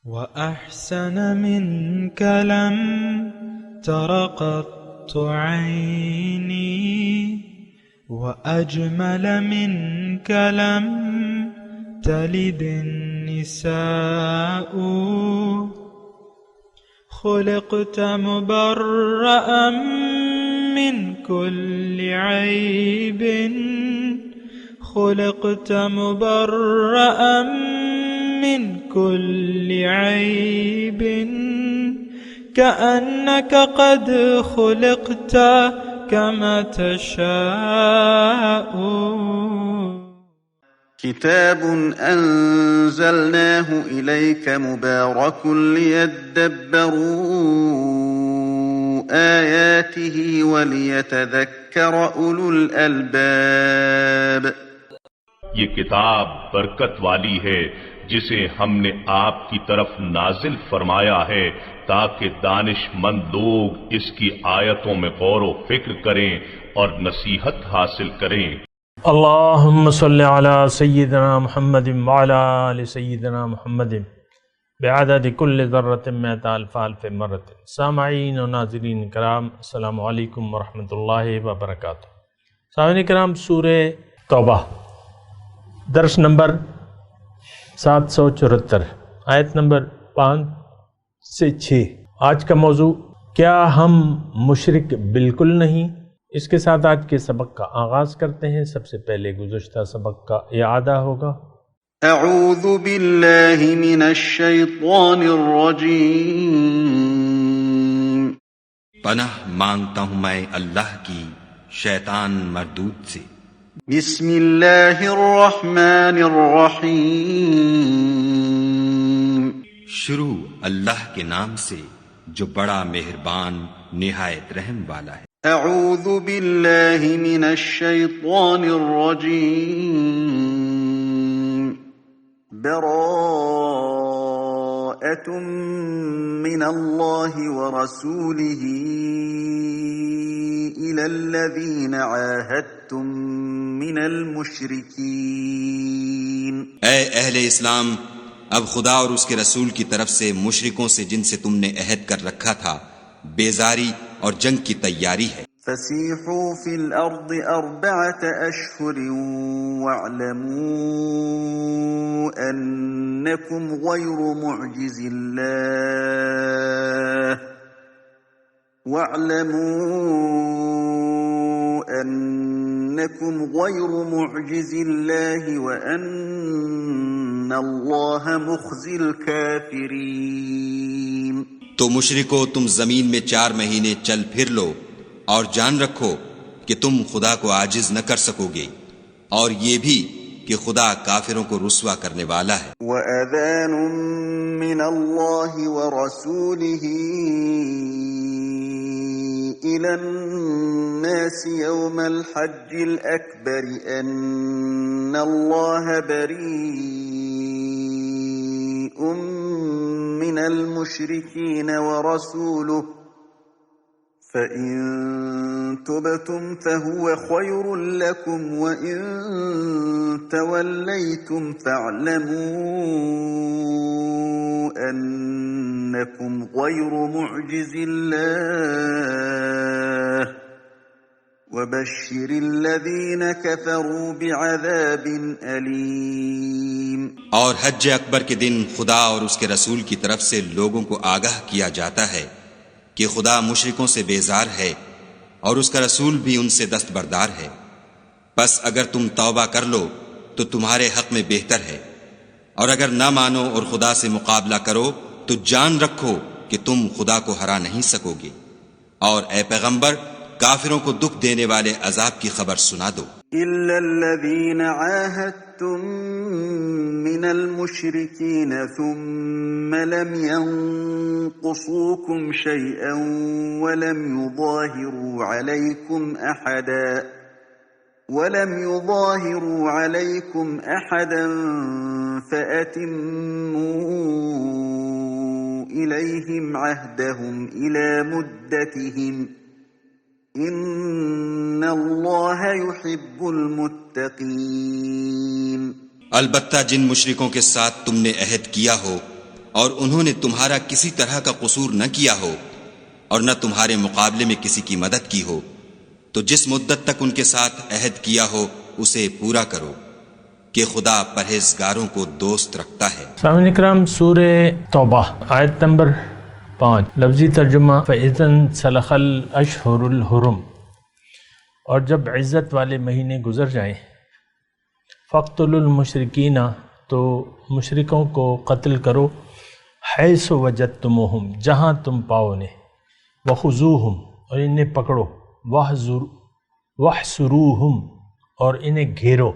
وأحسن منك لم تر قط عيني، وأجمل منك لم تلد النساء. خلقت مبرأ من كل عيب، خلقت مبرأ من كل عيب، كأنك قد خلقت كما تشاء. كتاب أنزلناه إليك مبارك ليدبروا آياته وليتذكر أولو الألباب. یہ کتاب برکت والی ہے جسے ہم نے آپ کی طرف نازل فرمایا ہے تاکہ دانش مند لوگ اس کی آیتوں میں غور و فکر کریں اور نصیحت حاصل کریں۔ اللہم صلی علی سیدنا محمد وعلی آل سیدنا محمد بعدد کل ذرۃ مئۃ الف الف مرۃ۔ سامعین و ناظرین کرام، السلام علیکم ورحمۃ اللہ وبرکاتہ۔ سامعین کرام، سورہ توبہ درس نمبر 774، آیت نمبر 5 سے 6۔ آج کا موضوع، کیا ہم مشرک بالکل نہیں؟ اس کے ساتھ آج کے سبق کا آغاز کرتے ہیں۔ سب سے پہلے گزشتہ سبق کا اعادہ ہوگا۔ اعوذ باللہ من الشیطان الرجیم۔ پناہ مانگتا ہوں میں اللہ کی شیطان مردود سے۔ بسم اللہ الرحمن الرحیم۔ شروع اللہ کے نام سے جو بڑا مہربان نہایت رحم والا ہے۔ اعوذ باللہ من الشیطان الرجیم۔ براءۃ من اللہ ورسولہ الی الذین عاہدتم من المشرکین۔ اے اہل اسلام، اب خدا اور اس کے رسول کی طرف سے مشرکوں سے جن سے تم نے عہد کر رکھا تھا بیزاری اور جنگ کی تیاری ہے۔ فسیحوا فی الارض 4 اشہر واعلموا انکم غیر معجز اللہ وان اللہ مخزی الکافرین۔ تو مشرکو، تم زمین میں 4 مہینے چل پھر لو اور جان رکھو کہ تم خدا کو عاجز نہ کر سکو گے، اور یہ بھی کہ خدا کافروں کو رسوا کرنے والا ہے۔ وَأَذَانٌ مِّنَ اللَّهِ وَرَسُولِهِ إِلَى النَّاسِ يَوْمَ الْحَجِّ الْأَكْبَرِ أَنَّ اللَّهَ بَرِيءٌ من المشركين ورسوله فإن تبتم فهو خير لكم وإن توليتم فاعلموا أنكم غير معجز الله وبشر الذين كفروا بعذاب أليم۔ اور حج اکبر کے دن خدا اور اس کے رسول کی طرف سے لوگوں کو آگاہ کیا جاتا ہے کہ خدا مشرکوں سے بیزار ہے اور اس کا رسول بھی ان سے دستبردار ہے۔ پس اگر تم توبہ کر لو تو تمہارے حق میں بہتر ہے، اور اگر نہ مانو اور خدا سے مقابلہ کرو تو جان رکھو کہ تم خدا کو ہرا نہیں سکو گے۔ اور اے پیغمبر، کافروں کو دکھ دینے والے عذاب کی خبر سنا دو۔ إِلَّا الَّذِينَ عَاهَدتُّم مِّنَ الْمُشْرِكِينَ ثُمَّ لَمْ يَنقُصُوكُمْ شَيْئًا وَلَمْ يُظَاهِرُوا عَلَيْكُمْ أَحَدًا فَأَتِمُّوا إِلَيْهِمْ عَهْدَهُمْ إِلَى مُدَّتِهِمْ ان اللہ یحب المتقین۔ البتہ جن مشرکوں کے ساتھ تم نے عہد کیا ہو اور انہوں نے تمہارا کسی طرح کا قصور نہ کیا ہو اور نہ تمہارے مقابلے میں کسی کی مدد کی ہو، تو جس مدت تک ان کے ساتھ عہد کیا ہو اسے پورا کرو، کہ خدا پرہیزگاروں کو دوست رکھتا ہے۔ سامعین اکرام، سورہ توبہ آیت نمبر 5، لفظی ترجمہ فَإِذَن سَلَخَ الْأَشْهُرُ الْحُرُمُ، اور جب عزت والے مہینے گزر جائیں، فَاقْتُلُوا الْمُشْرِكِينَ، تو مشرکوں کو قتل کرو، حیث وجدتموہم، جہاں تم پاؤ انہیں، وخذوہم، اور انہیں پکڑو، وحصروہم، اور انہیں گھیرو،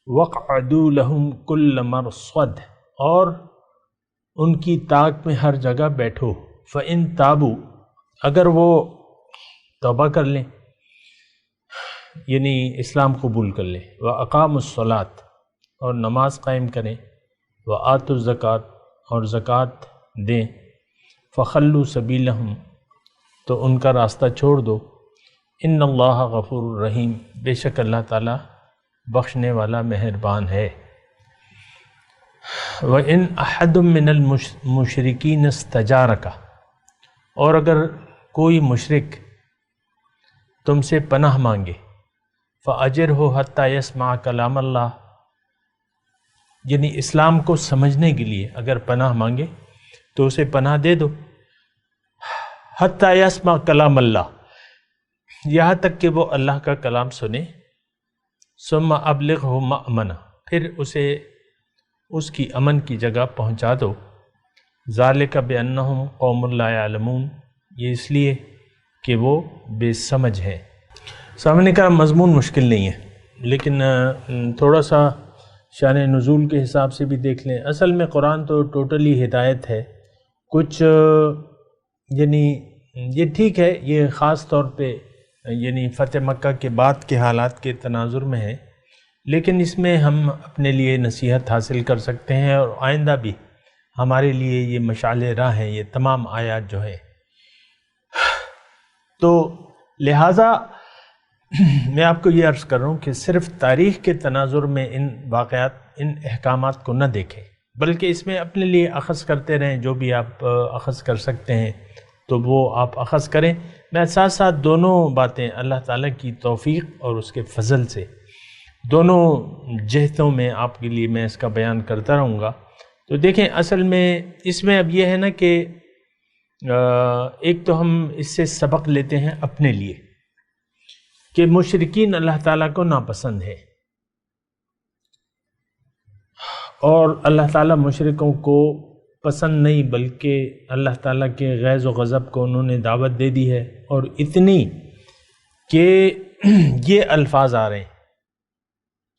وقعدوا لہم کل مرصد، اور ان کی طاق میں ہر جگہ بیٹھو، فَإِن تابوا، اگر وہ توبہ کر لیں یعنی اسلام قبول کر لیں، وَأَقَامُوا الصَّلَاةَ، اور نماز قائم کریں، وَآتُوا الزَّکَاةَ، اور زکوٰۃ دیں، فَخَلُّوا سَبِیلَهُمْ، تو ان کا راستہ چھوڑ دو، ان اللہ غفور الرحیم، بے شک اللہ تعالیٰ بخشنے والا مہربان ہے۔ وَإِنْ أَحَدٌ مِّنَ الْمُشْرِكِينَ اسْتَجَارَكَ، اور اگر کوئی مشرک تم سے پناہ مانگے، فَأَجِرْهُ حَتَّى يَسْمَعَ كَلَامَ اللَّهِ، یعنی اسلام کو سمجھنے کے لیے اگر پناہ مانگے تو اسے پناہ دے دو، حَتَّى يَسْمَعَ كَلَامَ اللَّهِ، یہاں تک کہ وہ اللہ کا کلام سنے، ثُمَّ أَبْلِغْهُ مَأْمَنَ، پھر اسے اس کی امن کی جگہ پہنچا دو، ذَلِكَ بِأَنَّهُمْ قَوْمٌ لَا يَعْلَمُونَ، یہ اس لیے کہ وہ بے سمجھ ہیں۔ سامنے کا مضمون مشکل نہیں ہے، لیکن تھوڑا سا شان نزول کے حساب سے بھی دیکھ لیں۔ اصل میں قرآن تو ٹوٹلی ہدایت ہے، کچھ یعنی یہ ٹھیک ہے، یہ خاص طور پہ یعنی فتح مکہ کے بعد کے حالات کے تناظر میں ہے، لیکن اس میں ہم اپنے لیے نصیحت حاصل کر سکتے ہیں، اور آئندہ بھی ہمارے لیے یہ مشعل راہ ہیں یہ تمام آیات جو ہیں۔ تو لہٰذا میں آپ کو یہ عرض کر رہا ہوں کہ صرف تاریخ کے تناظر میں ان واقعات، ان احکامات کو نہ دیکھیں، بلکہ اس میں اپنے لیے اخذ کرتے رہیں، جو بھی آپ اخذ کر سکتے ہیں تو وہ آپ اخذ کریں۔ میں ساتھ ساتھ دونوں باتیں اللہ تعالیٰ کی توفیق اور اس کے فضل سے دونوں جہتوں میں آپ کے لیے میں اس کا بیان کرتا رہوں گا۔ تو دیکھیں، اصل میں اس میں اب یہ ہے نا کہ ایک تو ہم اس سے سبق لیتے ہیں اپنے لیے کہ مشرکین اللہ تعالیٰ کو ناپسند ہے، اور اللہ تعالیٰ مشرکوں کو پسند نہیں بلکہ اللہ تعالیٰ کے غیظ و غضب کو انہوں نے دعوت دے دی ہے، اور اتنی کہ یہ الفاظ آ رہے ہیں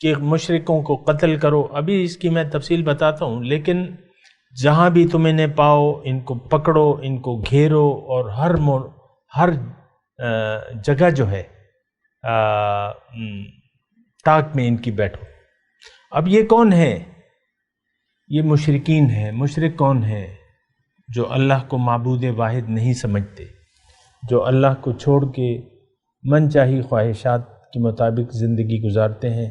کہ مشرکوں کو قتل کرو۔ ابھی اس کی میں تفصیل بتاتا ہوں، لیکن جہاں بھی تم انہیں پاؤ ان کو پکڑو، ان کو گھیرو، اور ہر جگہ جو ہے طاق میں ان کی بیٹھو۔ اب یہ کون ہے؟ یہ مشرکین ہیں۔ مشرک کون ہیں؟ جو اللہ کو معبود واحد نہیں سمجھتے، جو اللہ کو چھوڑ کے من چاہی خواہشات کے مطابق زندگی گزارتے ہیں۔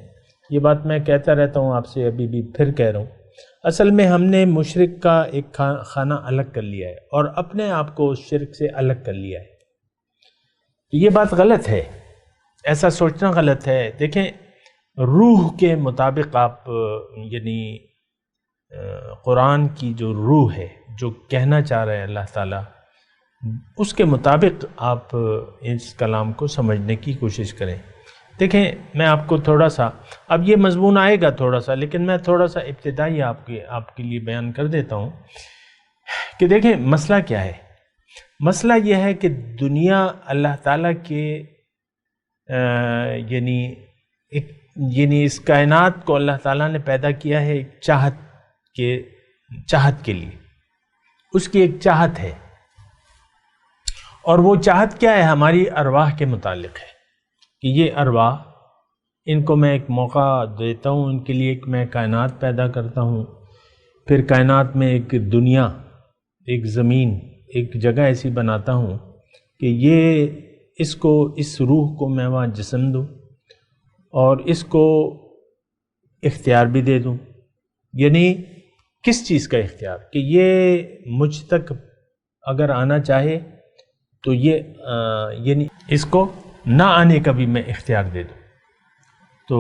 یہ بات میں کہتا رہتا ہوں آپ سے، ابھی بھی پھر کہہ رہا ہوں، اصل میں ہم نے مشرک کا ایک خانہ الگ کر لیا ہے اور اپنے آپ کو اس شرک سے الگ کر لیا ہے۔ یہ بات غلط ہے، ایسا سوچنا غلط ہے۔ دیکھیں، روح کے مطابق آپ یعنی قرآن کی جو روح ہے، جو کہنا چاہ رہے ہیں اللہ تعالیٰ، اس کے مطابق آپ اس کلام کو سمجھنے کی کوشش کریں۔ دیکھیں، میں آپ کو تھوڑا سا، اب یہ مضمون آئے گا تھوڑا سا، لیکن میں تھوڑا سا ابتدائی آپ کے لیے بیان کر دیتا ہوں کہ دیکھیں مسئلہ کیا ہے۔ مسئلہ یہ ہے کہ دنیا اللہ تعالیٰ کے یعنی اس کائنات کو اللہ تعالیٰ نے پیدا کیا ہے ایک چاہت کے لیے، اس کی ایک چاہت ہے، اور وہ چاہت کیا ہے؟ ہماری ارواح کے متعلق ہے کہ یہ ارواح، ان کو میں ایک موقع دیتا ہوں، ان کے لیے ایک میں کائنات پیدا کرتا ہوں، پھر کائنات میں ایک دنیا، ایک زمین، ایک جگہ ایسی بناتا ہوں کہ یہ اس روح کو میں وہاں جسم دوں اور اس کو اختیار بھی دے دوں۔ یعنی کس چیز کا اختیار؟ کہ یہ مجھ تک اگر آنا چاہے تو یہ یعنی اس کو نہ آنے کا بھی میں اختیار دے دوں، تو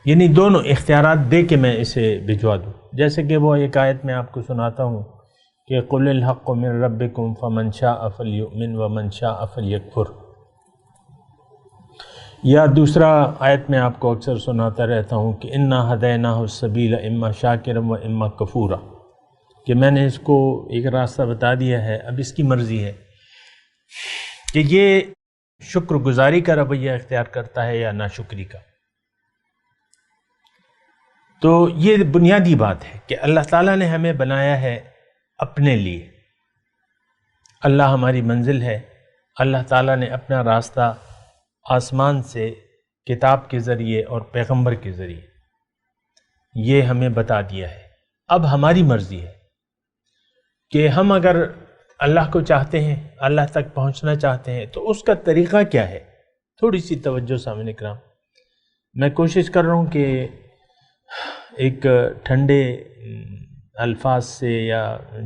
یعنی دونوں اختیارات دے کے میں اسے بھجوا دوں. جیسے کہ وہ ایک آیت میں آپ کو سناتا ہوں کہ قُلِ الْحَقُّ مِن رَبِّكُمْ فَمَنْ شَاءَ فَلْيُؤْمِنْ وَمَنْ شَاءَ فَلْيَكْفُرْ. یا دوسرا آیت میں آپ کو اکثر سناتا رہتا ہوں کہ اِنَّا هَدَيْنَاهُ السَّبِيلَ إِمَّا شَاكِرًا وَإِمَّا كَفُورًا، کہ میں نے اس کو ایک راستہ بتا دیا ہے، اب اس کی مرضی ہے کہ یہ شکر گزاری کا رویہ اختیار کرتا ہے یا ناشکری کا. تو یہ بنیادی بات ہے کہ اللہ تعالیٰ نے ہمیں بنایا ہے اپنے لیے. اللہ ہماری منزل ہے. اللہ تعالیٰ نے اپنا راستہ آسمان سے کتاب کے ذریعے اور پیغمبر کے ذریعے یہ ہمیں بتا دیا ہے. اب ہماری مرضی ہے کہ ہم اگر اللہ کو چاہتے ہیں، اللہ تک پہنچنا چاہتے ہیں، تو اس کا طریقہ کیا ہے. تھوڑی سی توجہ سامنے کرام. میں کوشش کر رہا ہوں کہ ایک ٹھنڈے الفاظ سے یا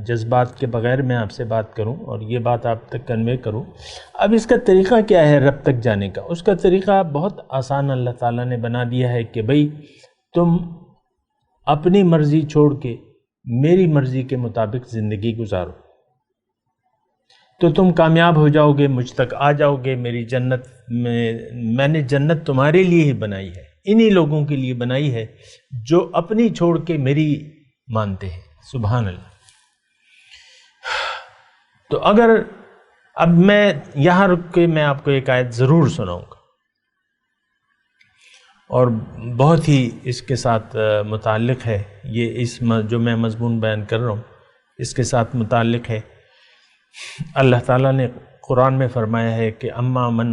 جذبات کے بغیر میں آپ سے بات کروں اور یہ بات آپ تک کنوے کروں. اب اس کا طریقہ کیا ہے رب تک جانے کا؟ اس کا طریقہ بہت آسان اللہ تعالیٰ نے بنا دیا ہے کہ بھئی تم اپنی مرضی چھوڑ کے میری مرضی کے مطابق زندگی گزارو تو تم کامیاب ہو جاؤ گے، مجھ تک آ جاؤ گے. میری جنت میں نے جنت تمہارے لیے ہی بنائی ہے، انہی لوگوں کے لیے بنائی ہے جو اپنی چھوڑ کے میری مانتے ہیں. سبحان اللہ. تو اگر اب میں یہاں رک کے میں آپ کو ایک آیت ضرور سناؤں گا اور بہت ہی اس کے ساتھ متعلق ہے. یہ اس جو میں مضمون بیان کر رہا ہوں اس کے ساتھ متعلق ہے. اللہ تعالیٰ نے قرآن میں فرمایا ہے کہ اما من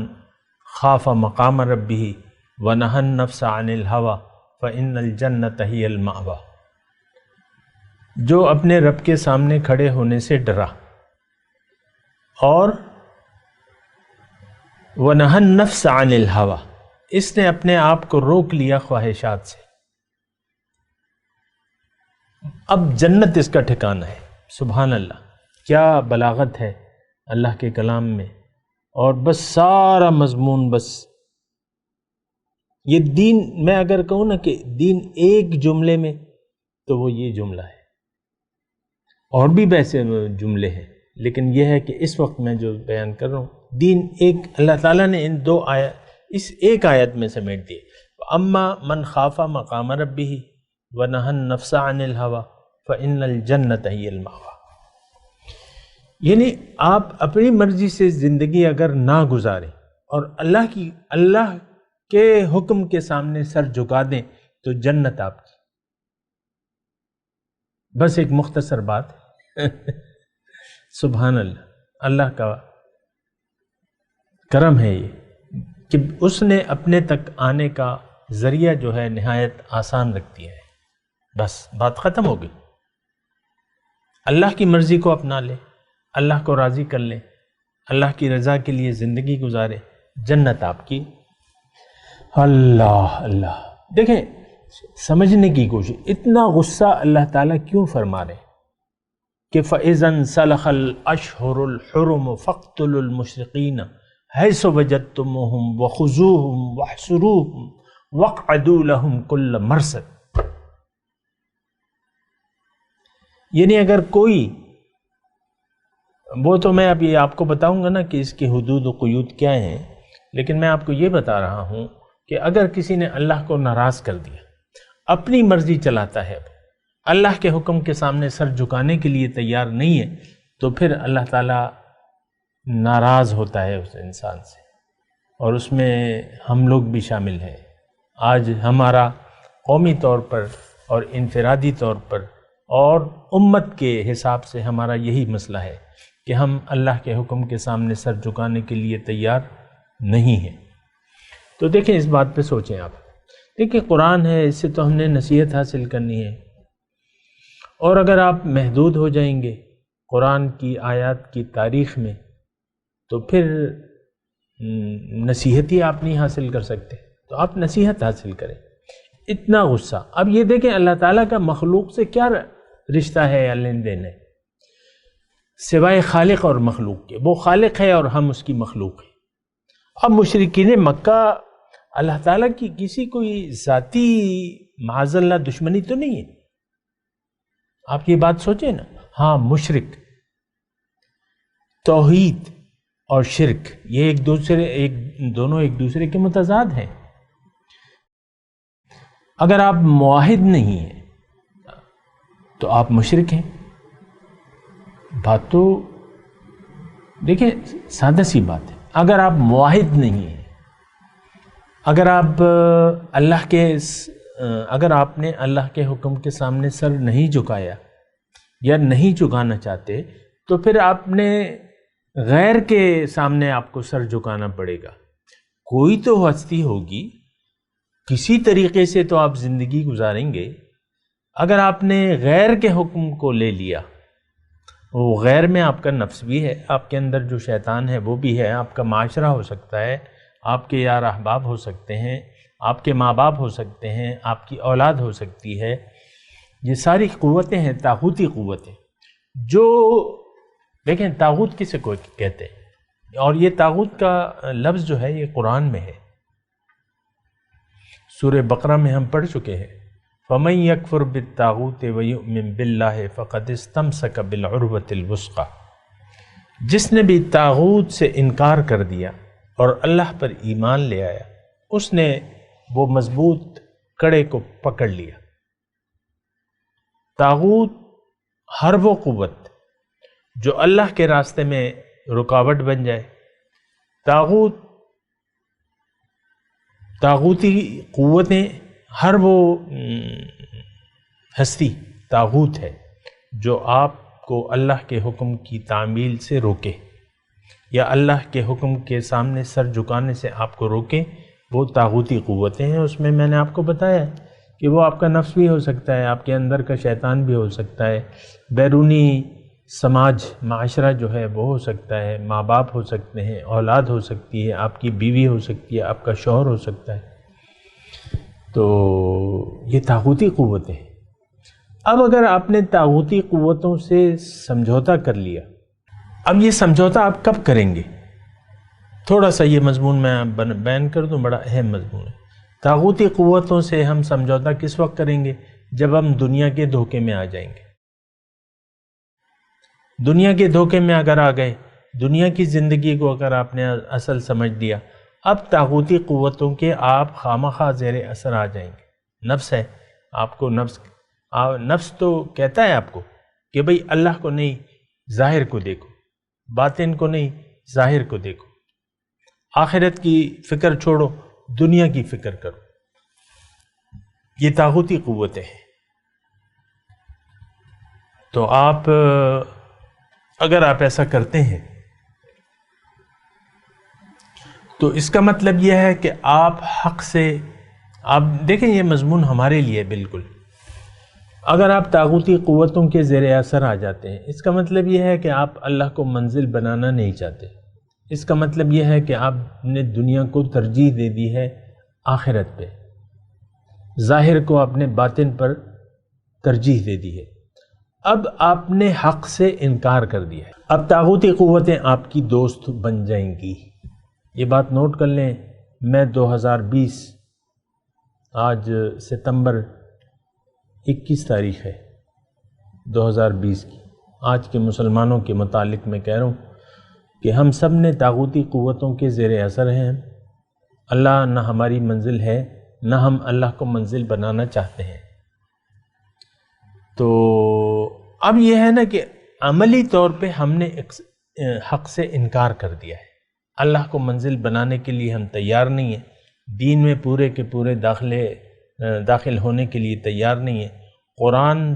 خاف مقام ربہ ونہى النفس عن الہوى فإن الجنة هي المأوى. جو اپنے رب کے سامنے کھڑے ہونے سے ڈرا اور ونہى النفس عن الہوى، اس نے اپنے آپ کو روک لیا خواہشات سے، اب جنت اس کا ٹھکانہ ہے. سبحان اللہ. کیا بلاغت ہے اللہ کے کلام میں. اور بس سارا مضمون، بس یہ دین، میں اگر کہوں نا کہ دین ایک جملے میں تو وہ یہ جملہ ہے. اور بھی ویسے جملے ہیں لیکن یہ ہے کہ اس وقت میں جو بیان کر رہا ہوں دین ایک، اللہ تعالیٰ نے ان دو آیت اس ایک آیت میں سمیٹ دیے. اما من خاف مقام ربہ ونہى النفس عن الہوى فإن الجنة هي المأوى. یعنی آپ اپنی مرضی سے زندگی اگر نہ گزاریں اور اللہ کے حکم کے سامنے سر جھکا دیں تو جنت آپ کی. بس ایک مختصر بات سبحان اللہ. اللہ کا کرم ہے یہ کہ اس نے اپنے تک آنے کا ذریعہ جو ہے نہایت آسان رکھ دیا ہے. بس بات ختم ہو گئی. اللہ کی مرضی کو اپنا لے، اللہ کو راضی کر لیں، اللہ کی رضا کے لیے زندگی گزارے، جنت آپ کی. اللہ اللہ. دیکھیں سمجھنے کی کوشش. اتنا غصہ اللہ تعالیٰ کیوں فرما رہے کہ فَإِذَا انْسَلَخَ الْأَشْهُرُ الْحُرُمُ فَاقْتُلُوا الْمُشْرِقِينَ حَيْثُ وَجَدتُّمُوهُمْ وَخُذُوهُمْ وَاحْصُرُوهُمْ وَاقْعُدُوا لَهُمْ كُلَّ مَرْصَدٍ. یعنی اگر کوئی، وہ تو میں ابھی آپ کو بتاؤں گا نا کہ اس کی حدود و قیود کیا ہیں، لیکن میں آپ کو یہ بتا رہا ہوں کہ اگر کسی نے اللہ کو ناراض کر دیا، اپنی مرضی چلاتا ہے، اللہ کے حکم کے سامنے سر جھکانے کے لیے تیار نہیں ہے، تو پھر اللہ تعالیٰ ناراض ہوتا ہے اس انسان سے، اور اس میں ہم لوگ بھی شامل ہیں. آج ہمارا قومی طور پر اور انفرادی طور پر اور امت کے حساب سے ہمارا یہی مسئلہ ہے کہ ہم اللہ کے حکم کے سامنے سر جھکانے کے لیے تیار نہیں ہیں. تو دیکھیں اس بات پہ سوچیں آپ. دیکھیں قرآن ہے، اس سے تو ہم نے نصیحت حاصل کرنی ہے، اور اگر آپ محدود ہو جائیں گے قرآن کی آیات کی تاریخ میں تو پھر نصیحت ہی آپ نہیں حاصل کر سکتے. تو آپ نصیحت حاصل کریں. اتنا غصہ. اب یہ دیکھیں اللہ تعالیٰ کا مخلوق سے کیا رشتہ ہے یا لین دین ہے سوائے خالق اور مخلوق کے. وہ خالق ہے اور ہم اس کی مخلوق ہیں. اب مشرکین مکہ اللہ تعالیٰ کی کسی کوئی ذاتی معاذ اللہ دشمنی تو نہیں ہے. آپ یہ بات سوچیں نا. ہاں مشرک، توحید اور شرک یہ دونوں ایک دوسرے کے متضاد ہیں. اگر آپ موحد نہیں ہیں تو آپ مشرک ہیں. بات تو دیکھیں سادہ سی بات ہے. اگر آپ موحد نہیں ہیں، اگر آپ نے اللہ کے حکم کے سامنے سر نہیں جھکایا یا نہیں جھکانا چاہتے تو پھر آپ نے غیر کے سامنے آپ کو سر جھکانا پڑے گا. کوئی تو ہستی ہوگی، کسی طریقے سے تو آپ زندگی گزاریں گے. اگر آپ نے غیر کے حکم کو لے لیا، وہ غیر میں آپ کا نفس بھی ہے، آپ کے اندر جو شیطان ہے وہ بھی ہے، آپ کا معاشرہ ہو سکتا ہے، آپ کے یار احباب ہو سکتے ہیں، آپ کے ماں باپ ہو سکتے ہیں، آپ کی اولاد ہو سکتی ہے. یہ ساری قوتیں ہیں طاغوتی قوتیں. جو دیکھیں طاغوت کسے کو کہتے ہیں، اور یہ طاغوت کا لفظ جو ہے یہ قرآن میں ہے. سورہ بقرہ میں ہم پڑھ چکے ہیں فَمَن يَكْفُرْ بِالطَّاغُوتِ وَيُؤْمِن بِاللَّهِ فَقَدِ اسْتَمْسَكَ بِالْعُرْوَةِ الْوُثْقَىٰ. جس نے بھی طاغوت سے انکار کر دیا اور اللہ پر ایمان لے آیا، اس نے وہ مضبوط کڑے کو پکڑ لیا. طاغوت ہر وہ قوت جو اللہ کے راستے میں رکاوٹ بن جائے. طاغوتی قوتیں ہر وہ ہستی طاغوت ہے جو آپ کو اللہ کے حکم کی تعمیل سے روکے یا اللہ کے حکم کے سامنے سر جھکانے سے آپ کو روکے. وہ طاغوتی قوتیں ہیں. اس میں نے آپ کو بتایا کہ وہ آپ کا نفس بھی ہو سکتا ہے، آپ کے اندر کا شیطان بھی ہو سکتا ہے، بیرونی سماج معاشرہ جو ہے وہ ہو سکتا ہے، ماں باپ ہو سکتے ہیں، اولاد ہو سکتی ہے، آپ کی بیوی ہو سکتی ہے، آپ کا شوہر ہو سکتا ہے. تو یہ طاغوتی قوتیں ہیں. اب اگر آپ نے طاغوتی قوتوں سے سمجھوتا کر لیا، اب یہ سمجھوتا آپ کب کریں گے؟ تھوڑا سا یہ مضمون میں بیان کر دوں، بڑا اہم مضمون ہے. طاغوتی قوتوں سے ہم سمجھوتا کس وقت کریں گے؟ جب ہم دنیا کے دھوکے میں آ جائیں گے. دنیا کے دھوکے میں اگر آ گئے، دنیا کی زندگی کو اگر آپ نے اصل سمجھ لیا، اب طاغوتی قوتوں کے آپ خامخواہ زیر اثر آ جائیں گے. نفس ہے آپ کو، نفس تو کہتا ہے آپ کو کہ بھئی اللہ کو نہیں ظاہر کو دیکھو، باطن کو نہیں ظاہر کو دیکھو، آخرت کی فکر چھوڑو، دنیا کی فکر کرو. یہ طاغوتی قوتیں ہیں. تو اگر آپ ایسا کرتے ہیں تو اس کا مطلب یہ ہے کہ آپ حق سے، آپ دیکھیں یہ مضمون ہمارے لیے بالکل. اگر آپ طاغوتی قوتوں کے زیر اثر آ جاتے ہیں، اس کا مطلب یہ ہے کہ آپ اللہ کو منزل بنانا نہیں چاہتے. اس کا مطلب یہ ہے کہ آپ نے دنیا کو ترجیح دے دی ہے آخرت پہ، ظاہر کو اپنے باطن پر ترجیح دے دی ہے. اب آپ نے حق سے انکار کر دیا ہے. اب طاغوتی قوتیں آپ کی دوست بن جائیں گی. یہ بات نوٹ کر لیں. میں 2020 آج ستمبر 21 تاریخ ہے 2020 کی، آج کے مسلمانوں کے متعلق میں کہہ رہا ہوں کہ ہم سب نے طاغوتی قوتوں کے زیر اثر ہیں. اللہ نہ ہماری منزل ہے، نہ ہم اللہ کو منزل بنانا چاہتے ہیں. تو اب یہ ہے نا کہ عملی طور پہ ہم نے حق سے انکار کر دیا ہے. اللہ کو منزل بنانے کے لیے ہم تیار نہیں ہیں، دین میں پورے کے پورے داخل ہونے کے لیے تیار نہیں ہیں، قرآن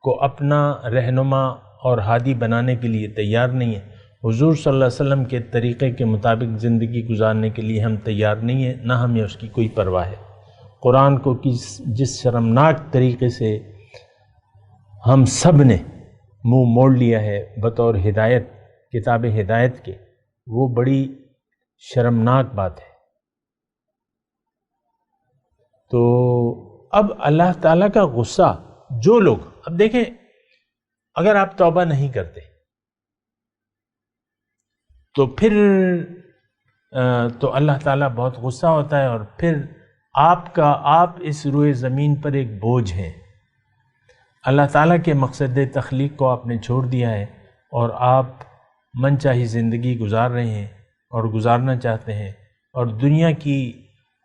کو اپنا رہنما اور ہادی بنانے کے لیے تیار نہیں ہیں، حضور صلی اللہ علیہ وسلم کے طریقے کے مطابق زندگی گزارنے کے لیے ہم تیار نہیں ہیں، نہ ہمیں اس کی کوئی پرواہ ہے. قرآن کو جس شرمناک طریقے سے ہم سب نے منہ موڑ لیا ہے بطور ہدایت، کتاب ہدایت کے، وہ بڑی شرمناک بات ہے. تو اب اللہ تعالیٰ کا غصہ جو لوگ، اب دیکھیں اگر آپ توبہ نہیں کرتے تو پھر تو اللہ تعالیٰ بہت غصہ ہوتا ہے، اور پھر آپ اس روئے زمین پر ایک بوجھ ہیں. اللہ تعالیٰ کے مقصد تخلیق کو آپ نے چھوڑ دیا ہے اور آپ من چاہی زندگی گزار رہے ہیں اور گزارنا چاہتے ہیں، اور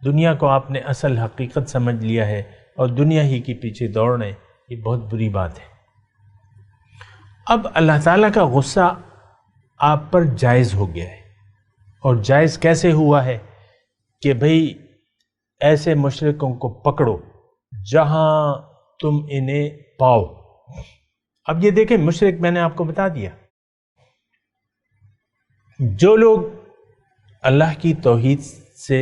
دنیا کو آپ نے اصل حقیقت سمجھ لیا ہے اور دنیا ہی کے پیچھے دوڑ رہے ہیں. یہ بہت بری بات ہے. اب اللہ تعالیٰ کا غصہ آپ پر جائز ہو گیا ہے، اور جائز کیسے ہوا ہے کہ بھئی ایسے مشرکوں کو پکڑو جہاں تم انہیں پاؤ. اب یہ دیکھیں مشرک میں نے آپ کو بتا دیا، جو لوگ اللہ کی توحید سے،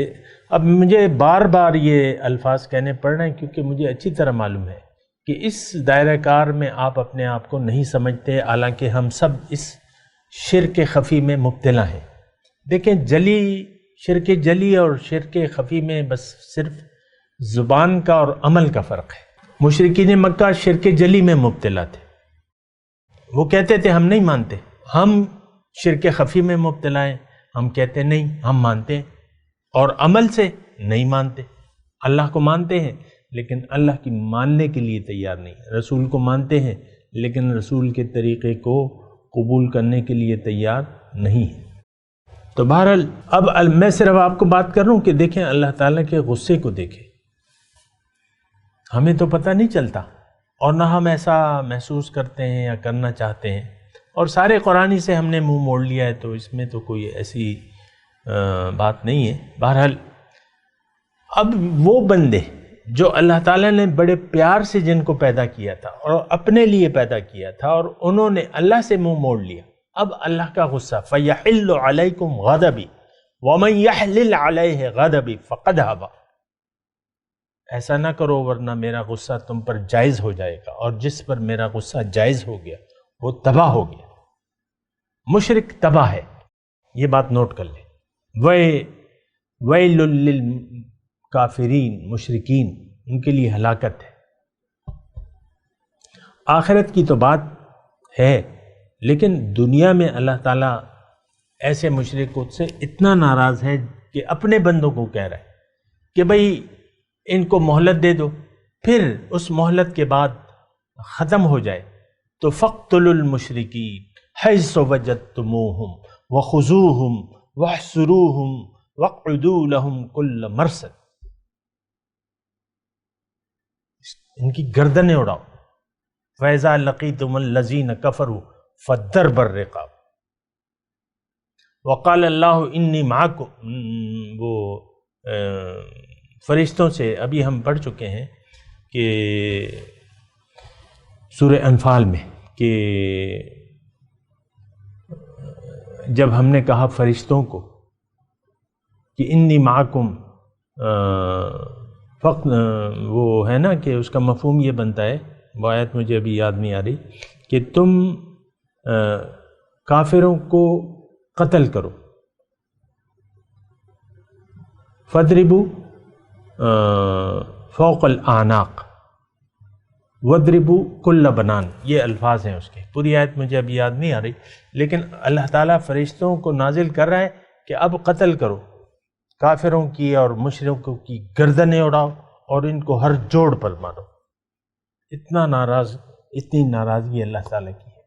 اب مجھے بار بار یہ الفاظ کہنے پڑ رہے ہیں کیونکہ مجھے اچھی طرح معلوم ہے کہ اس دائرہ کار میں آپ اپنے آپ کو نہیں سمجھتے، حالانکہ ہم سب اس شرک خفی میں مبتلا ہیں. دیکھیں شرک جلی اور شرک خفی میں بس صرف زبان کا اور عمل کا فرق ہے. مشرکین مکہ شرک جلی میں مبتلا تھے، وہ کہتے تھے ہم نہیں مانتے، ہم شرک خفی میں مبتلا ہیں، ہم کہتے نہیں ہم مانتے ہیں، اور عمل سے نہیں مانتے. اللہ کو مانتے ہیں لیکن اللہ کی ماننے کے لیے تیار نہیں، رسول کو مانتے ہیں لیکن رسول کے طریقے کو قبول کرنے کے لیے تیار نہیں ہے. تو بہرحال اب میں صرف آپ کو بات کر رہا ہوں کہ دیکھیں اللہ تعالیٰ کے غصے کو دیکھیں. ہمیں تو پتہ نہیں چلتا اور نہ ہم ایسا محسوس کرتے ہیں یا کرنا چاہتے ہیں، اور سارے قرآنی سے ہم نے منہ موڑ لیا ہے، تو اس میں تو کوئی ایسی بات نہیں ہے. بہرحال اب وہ بندے جو اللہ تعالیٰ نے بڑے پیار سے جن کو پیدا کیا تھا اور اپنے لیے پیدا کیا تھا، اور انہوں نے اللہ سے منہ موڑ لیا، اب اللہ کا غصہ فَيَحِلُّ عَلَيْكُمْ غَضَبِي وَمَنْ يَحْلِلْ عَلَيْهِ غَضَبِي فَقَدْ هَبَى. ایسا نہ کرو ورنہ میرا غصہ تم پر جائز ہو جائے گا، اور جس پر میرا غصہ جائز ہو گیا وہ تباہ ہو گیا. مشرک تباہ ہے، یہ بات نوٹ کر لیں. وَيْلٌ لِّلْكَافِرِينَ، مشرکین ان کے لیے ہلاکت ہے. آخرت کی تو بات ہے، لیکن دنیا میں اللہ تعالیٰ ایسے مشرکوں سے اتنا ناراض ہے کہ اپنے بندوں کو کہہ رہا ہے کہ بھئی ان کو مہلت دے دو، پھر اس مہلت کے بعد ختم ہو جائے تو فَاقْتُلُوا الْمُشْرِكِينَ حَيْثُ وَجَدتُّمُوهُمْ وَخُذُوهُمْ وَاحْصُرُوهُمْ وَاقْعُدُوا لَهُمْ كُلَّ مَرْصَدٍ. ان کی گردنیں اڑاؤ. فَإِذَا لَقِيتُمُ الَّذِينَ كَفَرُوا فَالضَّرْبُ الرِّقَابِ وَقَالَ اللَّهُ إِنِّي مَعَكُمْ. وہ فرشتوں سے ابھی ہم پڑھ چکے ہیں کہ سورہ انفال میں کہ جب ہم نے کہا فرشتوں کو کہ انی معکم، وہ ہے نا کہ اس کا مفہوم یہ بنتا ہے، وہ آیت مجھے ابھی یاد نہیں آ رہی، کہ تم کافروں کو قتل کرو. فَاضْرِبُوا فوق الاعناق وَاضْرِبُوا كُلَّ بَنَانٍ، یہ الفاظ ہیں اس کے. پوری آیت مجھے ابھی یاد نہیں آ رہی، لیکن اللہ تعالیٰ فرشتوں کو نازل کر رہا ہے کہ اب قتل کرو، کافروں کی اور مشرکوں کی گردنیں اڑاؤ اور ان کو ہر جوڑ پر مارو. اتنی ناراضگی اللہ تعالیٰ کی ہے.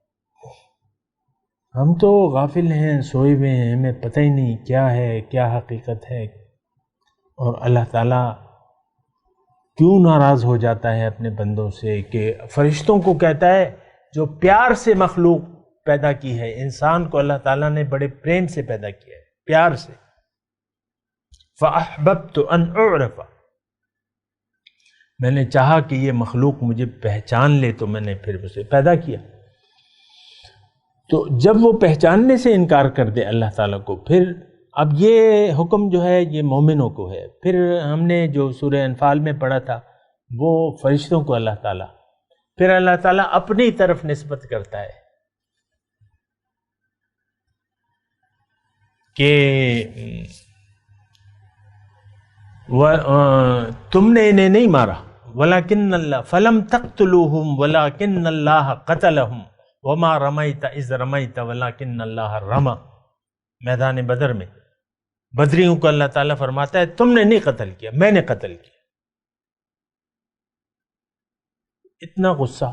ہم تو غافل ہیں، سوئے ہوئے ہیں، ہمیں پتہ ہی نہیں کیا ہے، کیا حقیقت ہے. اور اللہ تعالیٰ کیوں ناراض ہو جاتا ہے اپنے بندوں سے کہ فرشتوں کو کہتا ہے جو پیار سے مخلوق پیدا کی ہے. انسان کو اللہ تعالیٰ نے بڑے پریم سے پیدا کیا ہے، پیار سے. فَأَحْبَبْتُ أَنْ أُعْرَفَ، میں نے چاہا کہ یہ مخلوق مجھے پہچان لے تو میں نے پھر اسے پیدا کیا. تو جب وہ پہچاننے سے انکار کر دے اللہ تعالیٰ کو، پھر اب یہ حکم جو ہے یہ مومنوں کو ہے. پھر ہم نے جو سورہ انفال میں پڑھا تھا وہ فرشتوں کو اللہ تعالیٰ، پھر اللہ تعالیٰ اپنی طرف نسبت کرتا ہے کہ تم نے انہیں نہیں مارا، ولیکن اللہ فلم تقتلوہم ولیکن اللہ قتلہم وما رمیت اذ رمیت ولیکن اللہ رمی. میدان بدر میں بدریوں کو اللہ تعالیٰ فرماتا ہے تم نے نہیں قتل کیا، میں نے قتل کیا. اتنا غصہ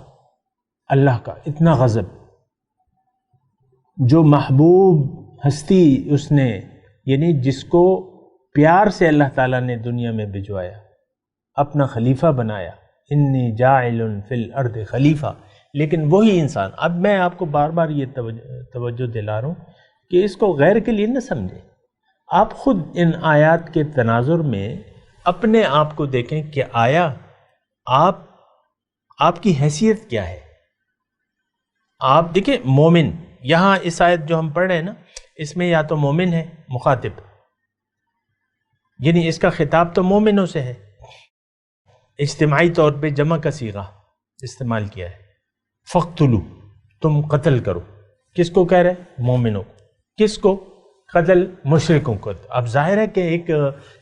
اللہ کا، اتنا غضب. جو محبوب ہستی اس نے، یعنی جس کو پیار سے اللہ تعالیٰ نے دنیا میں بھجوایا، اپنا خلیفہ بنایا، انی جاعل فی الارض خلیفہ، لیکن وہی انسان. اب میں آپ کو بار بار یہ توجہ دلا رہا ہوں کہ اس کو غیر کے لیے نہ سمجھیں. آپ خود ان آیات کے تناظر میں اپنے آپ کو دیکھیں کہ آیا آپ کی حیثیت کیا ہے. آپ دیکھیں مومن، یہاں اس آیت جو ہم پڑھ رہے ہیں نا، اس میں یا تو مومن ہے مخاطب، یعنی اس کا خطاب تو مومنوں سے ہے، اجتماعی طور پہ جمع کا صیغہ استعمال کیا ہے. فقتلو، تم قتل کرو. کس کو کہہ رہے ہیں؟ مومنوں کو. کس کو قتل؟ مشرکوں کو. اب ظاہر ہے کہ ایک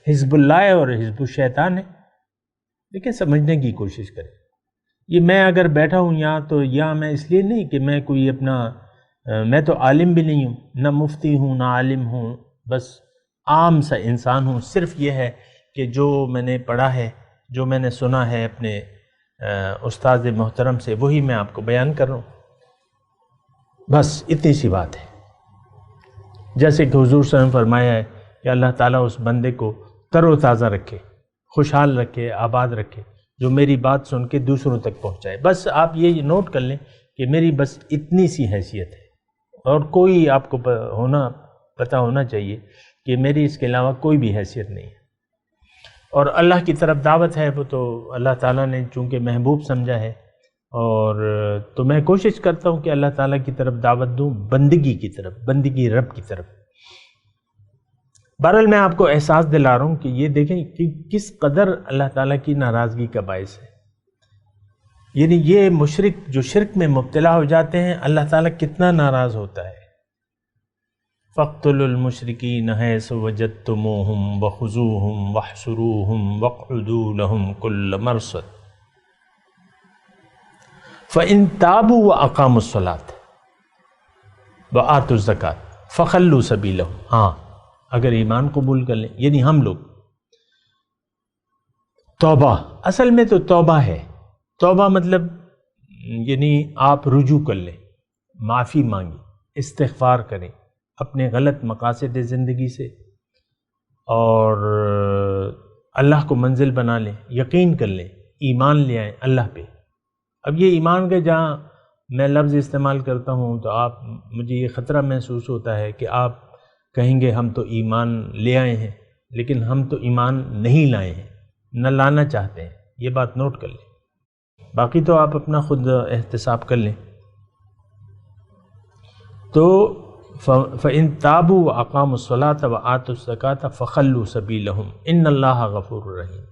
حزب اللہ ہے اور حزب الشیطان ہے. لیکن سمجھنے کی کوشش کریں. یہ میں اگر بیٹھا ہوں یہاں تو یہاں میں اس لیے نہیں کہ میں کوئی اپنا، میں تو عالم بھی نہیں ہوں، نہ مفتی ہوں نہ عالم ہوں، بس عام سا انسان ہوں. صرف یہ ہے کہ جو میں نے پڑھا ہے، جو میں نے سنا ہے اپنے استاد محترم سے، وہی میں آپ کو بیان کر رہا ہوں. بس اتنی سی بات ہے. جیسے کہ حضور صلی اللہ علیہ وسلم فرمایا ہے کہ اللہ تعالیٰ اس بندے کو تر و تازہ رکھے، خوشحال رکھے، آباد رکھے، جو میری بات سن کے دوسروں تک پہنچائے. بس آپ یہ نوٹ کر لیں کہ میری بس اتنی سی حیثیت ہے، اور کوئی آپ کو پتہ ہونا چاہیے کہ میری اس کے علاوہ کوئی بھی حیثیت نہیں ہے. اور اللہ کی طرف دعوت ہے، وہ تو اللہ تعالیٰ نے چونکہ محبوب سمجھا ہے، اور تو میں کوشش کرتا ہوں کہ اللہ تعالیٰ کی طرف دعوت دوں، بندگی کی طرف، بندگی رب کی طرف. بہرحال میں آپ کو احساس دلا رہا ہوں کہ یہ دیکھیں کہ کس قدر اللہ تعالیٰ کی ناراضگی کا باعث ہے. یعنی یہ مشرک جو شرک میں مبتلا ہو جاتے ہیں، اللہ تعالیٰ کتنا ناراض ہوتا ہے. فَاقْتُلُوا الْمُشْرِكِينَ حَيْثُ وَجَدتُّمُوهُمْ وَخُذُوهُمْ وَاحْصُرُوهُمْ وَاقْعُدُوا لَهُمْ كُلَّ مَرْصَدٍ فَإِن تَابُوا وَأَقَامُوا الصَّلَاةَ وَآتُوا الزَّكَاةَ فَخَلُّوا سَبِيلَهُمْ. ہاں اگر ایمان قبول کر لیں، یعنی ہم لوگ توبہ، اصل میں تو توبہ ہے. توبہ مطلب یعنی آپ رجوع کر لیں، معافی مانگیں، استغفار کریں اپنے غلط مقاصد زندگی سے، اور اللہ کو منزل بنا لیں، یقین کر لیں، ایمان لے آئیں اللہ پہ. اب یہ ایمان کا جہاں میں لفظ استعمال کرتا ہوں تو مجھے یہ خطرہ محسوس ہوتا ہے کہ آپ کہیں گے ہم تو ایمان لے آئے ہیں، لیکن ہم تو ایمان نہیں لائے ہیں، نہ لانا چاہتے ہیں. یہ بات نوٹ کر لیں. باقی تو آپ اپنا خود احتساب کر لیں. تو فَإِن تَابُوا وَأَقَامُوا الصَّلَاةَ وَآتُوا الزَّكَاةَ فَخَلُّوا سَبِيلَهُمْ إِنَّ اللَّهَ غَفُورٌ رَحِيمٌ.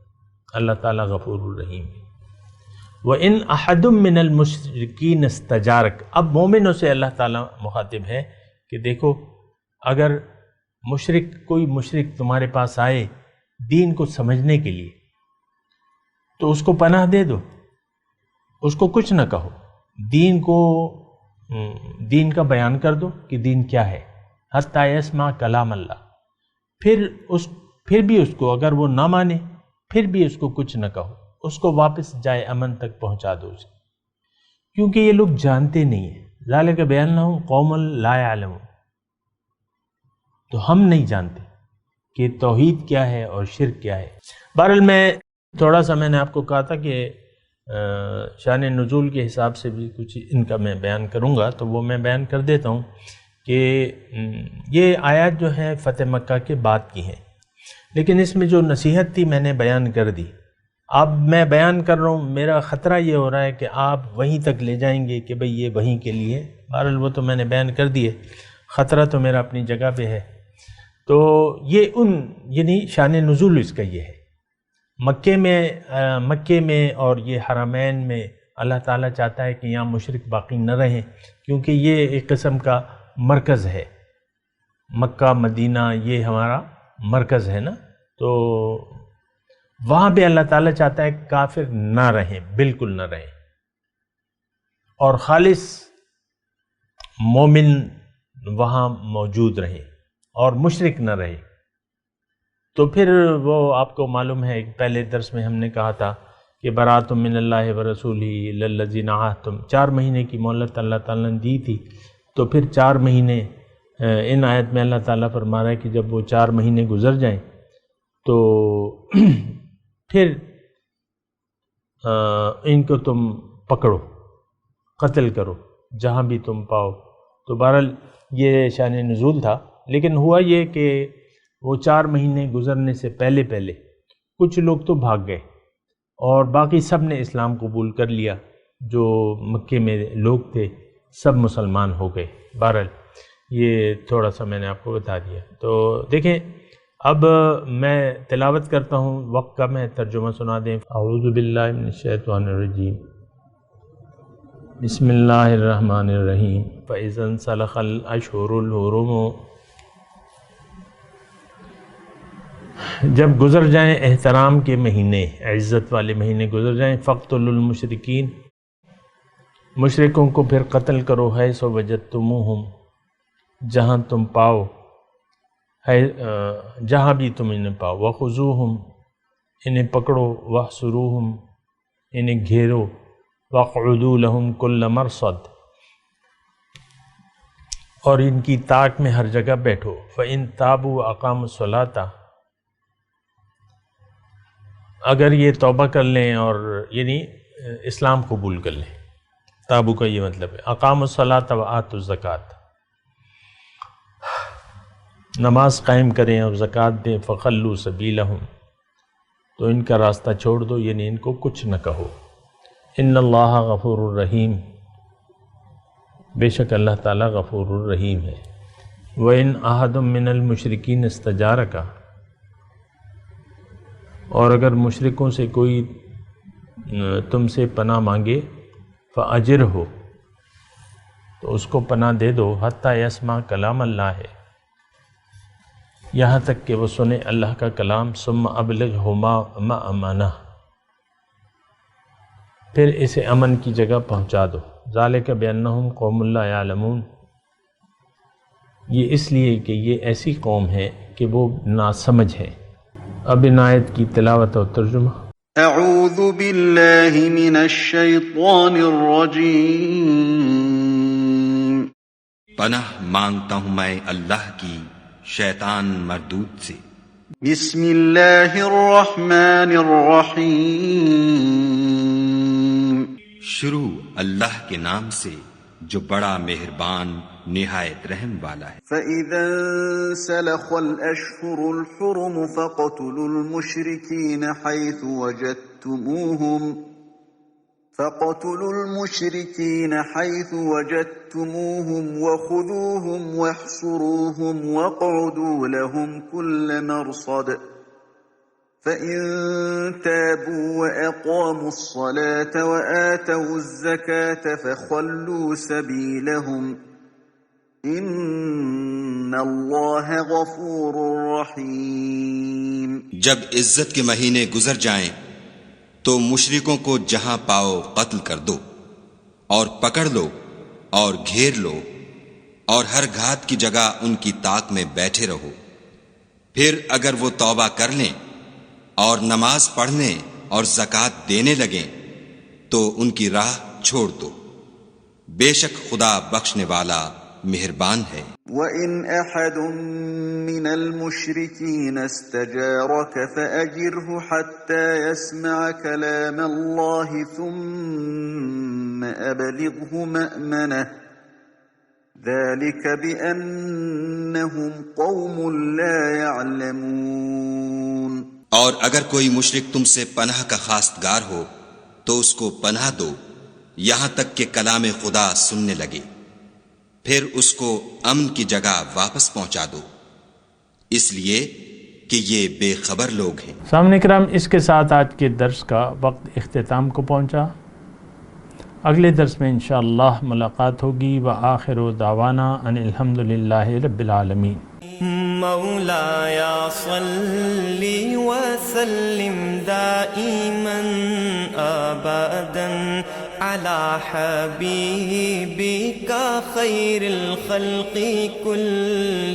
اللہ تعالیٰ غفور الرحیم ہے. وَإِنْ أَحَدٌ مِّنَ الْمُشْرِكِينَ اسْتَجَارَكَ. اب مومنوں سے اللہ تعالیٰ مخاطب ہے کہ دیکھو اگر کوئی مشرک تمہارے پاس آئے دین کو سمجھنے کے لیے تو اس کو پناہ دے دو، اس کو کچھ نہ کہو، دین کا بیان کر دو کہ دین کیا ہے. حتیٰ یسمع کلام اللہ. پھر بھی اس کو اگر وہ نہ مانے، پھر بھی اس کو کچھ نہ کہو، اس کو واپس جائے امن تک پہنچا دو اسے. کیونکہ یہ لوگ جانتے نہیں ہیں. ذالک بأنہم قوم لا یعلمون. تو ہم نہیں جانتے کہ توحید کیا ہے اور شرک کیا ہے. بہرحال میں نے آپ کو کہا تھا کہ شان نزول کے حساب سے بھی کچھ ان کا میں بیان کروں گا، تو وہ میں بیان کر دیتا ہوں کہ یہ آیات جو ہیں فتح مکہ کے بعد کی ہیں، لیکن اس میں جو نصیحت تھی میں نے بیان کر دی. اب میں بیان کر رہا ہوں، میرا خطرہ یہ ہو رہا ہے کہ آپ وہیں تک لے جائیں گے کہ بھئی یہ وہیں کے لیے. بہرحال وہ تو میں نے بیان کر دیے، خطرہ تو میرا اپنی جگہ پہ ہے. تو یہ یعنی شان نزول اس کا یہ ہے. مکے میں اور یہ حرمین میں اللہ تعالیٰ چاہتا ہے کہ یہاں مشرک باقی نہ رہیں، کیونکہ یہ ایک قسم کا مرکز ہے. مکہ مدینہ یہ ہمارا مرکز ہے نا. تو وہاں پہ اللہ تعالیٰ چاہتا ہے کافر نہ رہیں، بالکل نہ رہیں، اور خالص مومن وہاں موجود رہیں اور مشرک نہ رہے۔ تو پھر وہ آپ کو معلوم ہے پہلے درس میں ہم نے کہا تھا کہ برات من اللہ ورسولہ الی الذین عاہدتم، 4 مہینے کی مہلت اللہ تعالیٰ نے دی تھی، تو پھر 4 مہینے ان آیت میں اللہ تعالیٰ فرما رہا ہے کہ جب وہ 4 مہینے گزر جائیں تو پھر ان کو تم پکڑو، قتل کرو جہاں بھی تم پاؤ۔ تو بہرحال یہ شان نزول تھا، لیکن ہوا یہ کہ وہ 4 مہینے گزرنے سے پہلے کچھ لوگ تو بھاگ گئے اور باقی سب نے اسلام قبول کر لیا، جو مکے میں لوگ تھے سب مسلمان ہو گئے۔ بہرحال یہ تھوڑا سا میں نے آپ کو بتا دیا۔ تو دیکھیں اب میں تلاوت کرتا ہوں، وقت کم ہے، ترجمہ سنا دیں۔ اعوذ باللہ من الشیطان الرجیم، بسم اللہ الرحمن الرحیم۔ فَإِذَا انْسَلَخَ الْأَشْهُرُ الْحُرُمُ، جب گزر جائیں احترام کے مہینے، عزت والے مہینے گزر جائیں، فَاقْتُلُوا الْمُشْرِكِينَ، مشرکوں کو پھر قتل کرو، حیث وجدتموہم، جہاں تم پاؤ، جہاں بھی تم انہیں پاؤ، وَخُذُوهُمْ، انہیں پکڑو، وَاحْصُرُوهُمْ، انہیں گھیرو، وَاقْعُدُوا لَهُمْ كُلَّ مَرْصَدٍ، اور ان کی طاق میں ہر جگہ بیٹھو، فَإِن تَابُوا وَأَقَامُوا الصَّلَاةَ، اگر یہ توبہ کر لیں اور یعنی اسلام قبول کر لیں، تابو کا یہ مطلب ہے، اقاموا الصلاۃ وآتوا الزکوٰۃ، نماز قائم کریں اور زکوٰۃ دیں، فخلوا سبیلہم، تو ان کا راستہ چھوڑ دو، یعنی ان کو کچھ نہ کہو، ان اللہ غفور الرحیم، بے شک اللہ تعالیٰ غفور الرحیم ہے۔ وَإِنْ أَحَدٌ مِّنَ الْمُشْرِكِينَ اسْتَجَارَكَ، اور اگر مشرکوں سے کوئی تم سے پناہ مانگے، فَأَجِرْهُ، تو اس کو پناہ دے دو، حتیٰ یسمع کلام اللہ ہے، یہاں تک کہ وہ سنے اللہ کا کلام، ثم ابلغہ مأمنہ، پھر اسے امن کی جگہ پہنچا دو، ذالک بأنہم قوم لا یعلمون، یہ اس لیے کہ یہ ایسی قوم ہے کہ وہ ناسمجھ ہے۔ اب ان آیت کی تلاوت اور ترجمہ۔ اعوذ باللہ من الشیطان الرجیم، پناہ مانگتا ہوں میں اللہ کی شیطان مردود سے۔ بسم اللہ الرحمن الرحیم، شروع اللہ کے نام سے جو بڑا مہربان نہایت رحم والا ہے۔ فَإِذَا انْسَلَخَ الْأَشْهُرُ الْحُرُمُ فَاقْتُلُوا الْمُشْرِكِينَ حَيْثُ وَجَدتُّمُوهُمْ وَخُذُوهُمْ وَاحْصُرُوهُمْ وَاقْعُدُوا لَهُمْ كُلَّ مَرْصَدٍ، فَإِن تَابُوا وَأَقَامُوا الصَّلَاةَ وَآتَوُا الزَّكَاةَ فَخَلُّوا سَبِيلَهُمْ، ان اللہ غفور رحیم۔ جب عزت کے مہینے گزر جائیں تو مشرکوں کو جہاں پاؤ قتل کر دو، اور پکڑ لو اور گھیر لو، اور ہر گھات کی جگہ ان کی طاق میں بیٹھے رہو، پھر اگر وہ توبہ کر لیں اور نماز پڑھنے اور زکوٰۃ دینے لگیں تو ان کی راہ چھوڑ دو، بے شک خدا بخشنے والا مہربان ہے۔ وَإِنْ أَحَدٌ مِّنَ الْمُشْرِكِينَ اسْتَجَارَكَ فَأَجِرْهُ حَتَّى يَسْمَعَ كَلَامَ اللَّهِ ثُمَّ أَبْلِغْهُ مَأْمَنَهُ، ذَلِكَ بِأَنَّهُمْ قَوْمٌ لَا يَعْلَمُونَ، اور اگر کوئی مشرک تم سے پناہ کا خواستگار ہو تو اس کو پناہ دو یہاں تک کہ کلام خدا سننے لگے، پھر اس کو امن کی جگہ واپس پہنچا دو، اس لیے کہ یہ بے خبر لوگ ہیں۔ سامعین کرام، اس کے ساتھ آج کے درس کا وقت اختتام کو پہنچا۔ اگلے درس میں انشاءاللہ ملاقات ہوگی۔ وآخر دعوانا ان الحمدللہ رب العالمین۔ مولاي صل وسلم دائما أبدا على حبيبك خير الخلق كلهم.